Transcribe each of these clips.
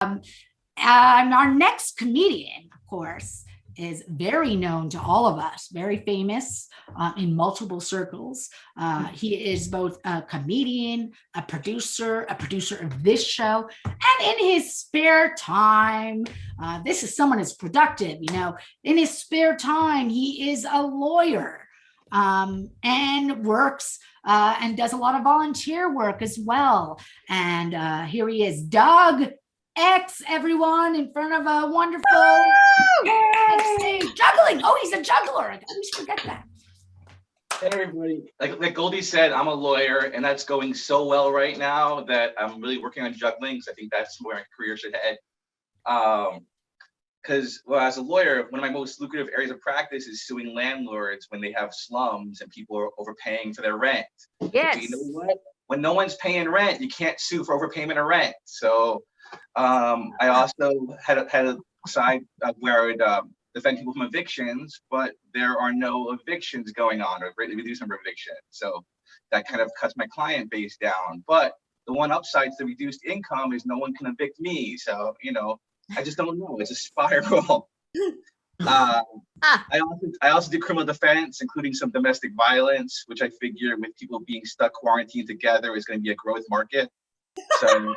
And our next comedian, of course, is very known to all of us, very famous in multiple circles. He is both a comedian, a producer of this show, and in his spare time, this is someone who's productive, in his spare time, he is a lawyer and works and does a lot of volunteer work as well. And here he is, Doug X, everyone, in front of a wonderful stage. Juggling. Oh, he's a juggler. I always forget that. Hey, everybody. Like Goldie said, I'm a lawyer, and that's going so well right now that I'm really working on juggling because I think that's where my career should head. Because, as a lawyer, one of my most lucrative areas of practice is suing landlords when they have slums and people are overpaying for their rent. Yes. So you know what? When no one's paying rent, you can't sue for overpayment of rent. So I also had a side where I would defend people from evictions, but there are no evictions going on, or greatly reduced number of evictions. So that kind of cuts my client base down. But the one upside to the reduced income is no one can evict me. So, I just don't know. It's a spiral. I also do criminal defense, including some domestic violence, which I figure with people being stuck quarantined together is going to be a growth market. So,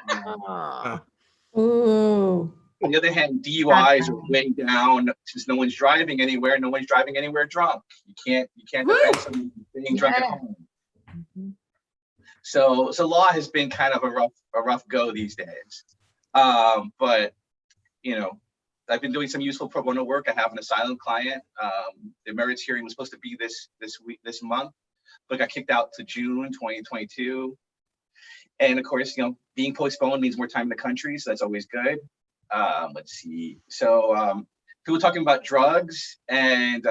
Ooh. on the other hand, DUIs are way down since no one's driving anywhere. No one's driving anywhere drunk. You can't defend someone being drunk at home. So law has been kind of a rough go these days. But I've been doing some useful pro bono work. I have an asylum client. The merits hearing was supposed to be this month, but got kicked out to June 2022. And of course, being postponed means more time in the country, so that's always good. Let's see. So people talking about drugs, and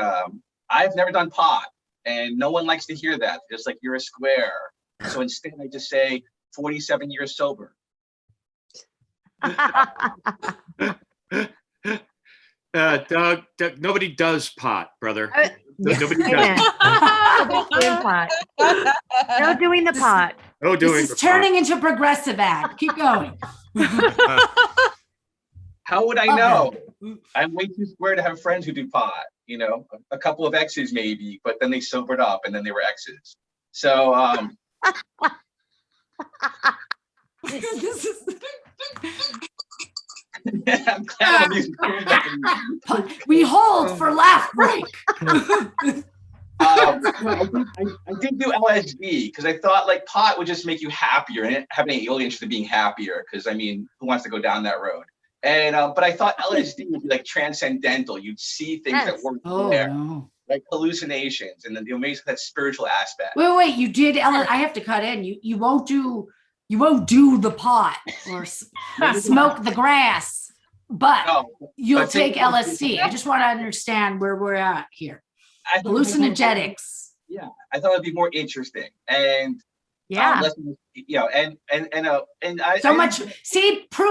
I've never done pot, and no one likes to hear that. It's like you're a square. So instead, I just say 47 years sober. Doug, nobody does pot, brother. Nobody does. No doing the pot. No doing. This is turning into a progressive ad. Keep going. How would I know? I'm way too square to have friends who do pot. A couple of exes maybe, but then they sobered up and then they were exes. So I'm glad I'm using we hold for laugh break. I did do LSD because I thought like pot would just make you happier and have any interest in being happier. Because who wants to go down that road? And but I thought LSD would be like transcendental. You'd see things that weren't there, like hallucinations, and then the amazing that spiritual aspect. Wait, you did I have to cut in. You won't do the pot or smoke the grass, but you'll take LSD. I just want to understand where we're at here. Hallucinogenics. Yeah, I thought it'd be more interesting, and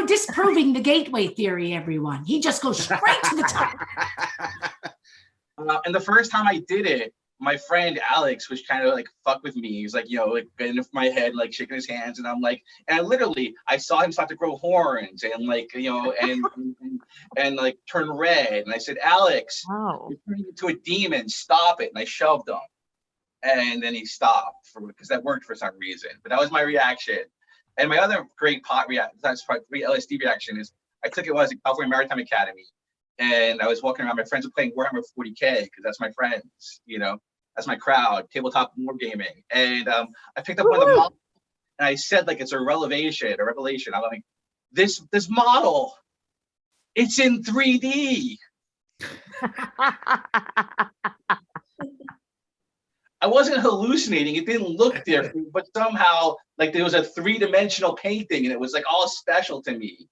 disproving the gateway theory. Everyone, he just goes straight to the top. And the first time I did it, my friend Alex was kind of like fuck with me. He's like, bending off my head, like shaking his hands, and I'm like, I saw him start to grow horns and and like turn red. And I said, Alex, you're turning into a demon. Stop it. And I shoved him, and then he stopped because that worked for some reason. But that was my reaction. And my other great great LSD reaction is I took it when I was at California Maritime Academy. And I was walking around, my friends were playing Warhammer 40K because that's my friends, that's my crowd, tabletop war gaming. And I picked up one of the models and I said, like, it's a revelation. I'm like, this model, it's in 3D. I wasn't hallucinating. It didn't look different, but somehow like there was a 3-dimensional painting and it was like all special to me.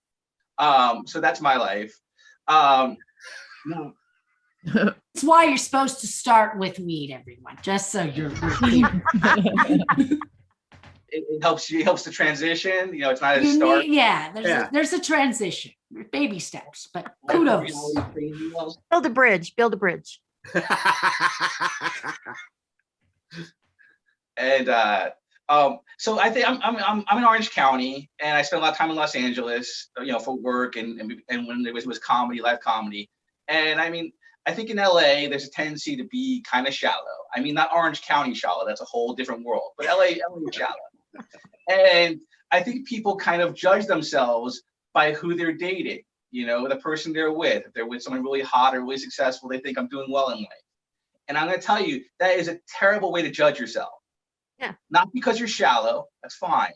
So that's my life. No. That's why you're supposed to start with weed, everyone, just so you're clear. It helps the transition. It's not a start. There's a transition, baby steps, but kudos. Build a bridge. And So I think I'm in Orange County, and I spent a lot of time in Los Angeles, for work and when there was comedy, live comedy. And I mean, I think in LA there's a tendency to be kind of shallow. I mean, not Orange County shallow, that's a whole different world, but LA is shallow. And I think people kind of judge themselves by who they're dating, the person they're with. If they're with someone really hot or really successful, they think I'm doing well in life. And I'm going to tell you, that is a terrible way to judge yourself. Yeah. Not because you're shallow, that's fine.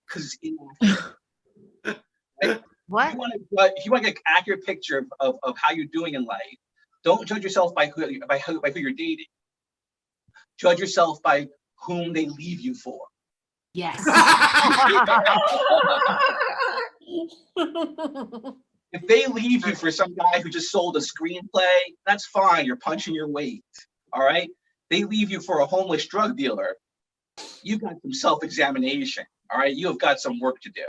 Because right? What? If you want to get an accurate picture of how you're doing in life, don't judge yourself by who you're dating. Judge yourself by whom they leave you for. Yes. If they leave you for some guy who just sold a screenplay, that's fine. You're punching your weight. All right. They leave you for a homeless drug dealer. You've got some self-examination. All right. You have got some work to do.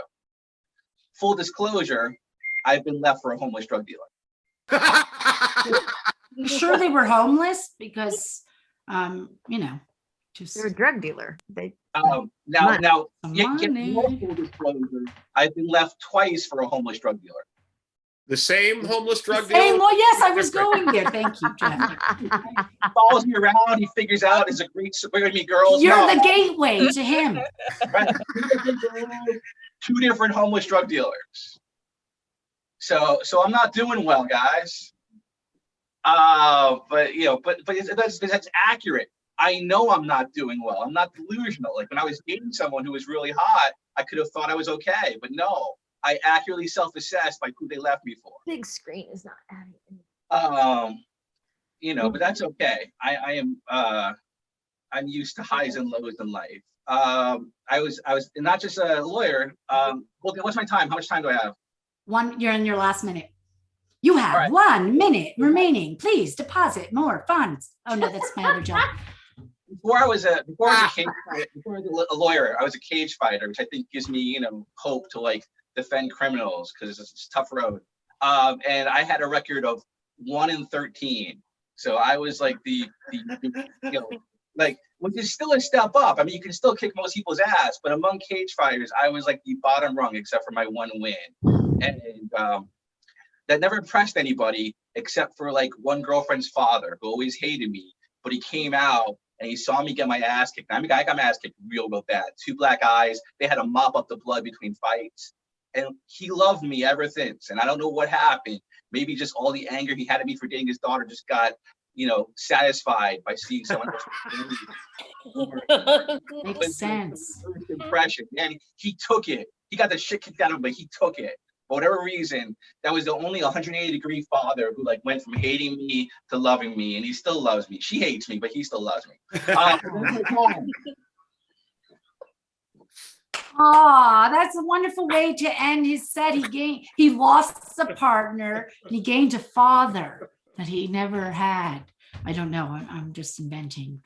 Full disclosure, I've been left for a homeless drug dealer. You sure they were homeless? Because, just They're a drug dealer. Now, some get money. more full disclosure. I've been left twice for a homeless drug dealer. The same homeless drug Same, dealer? well, yes, I was going there. Thank you, Jeff. He follows me around. He figures out it's a great supporting me girls. You're No, the gateway to him. right. Two different homeless drug dealers. So I'm not doing well, guys. But that's accurate. I know I'm not doing well. I'm not delusional. Like when I was dating someone who was really hot, I could have thought I was okay, but no, I accurately self-assessed by who they left me for. Big screen is not adding. But that's okay. I'm used to highs and lows in life. I was not just a lawyer. What's my time? How much time do I have? You're in your last minute. You have All right. 1 minute remaining. Please deposit more funds. Oh no, that's my other job. Before I was a lawyer, I was a cage fighter, which I think gives me, hope to like defend criminals because it's a tough road. And I had a record of 1-13. So I was like which is still a step up. I mean, you can still kick most people's ass, but among cage fighters, I was like the bottom rung except for my one win. And that never impressed anybody except for like one girlfriend's father who always hated me, but he came out and he saw me get my ass kicked. I got my ass kicked real bad. 2 black eyes. They had to mop up the blood between fights. And he loved me ever since. And I don't know what happened. Maybe just all the anger he had at me for dating his daughter just got, satisfied by seeing someone else. Makes sense. First impression. And he took it. He got the shit kicked out of him, but he took it. For whatever reason, that was the only 180-degree father who like went from hating me to loving me, and he still loves me. She hates me, but he still loves me. That's a wonderful way to end his set. He lost a partner and he gained a father that he never had. I don't know. I'm just inventing things.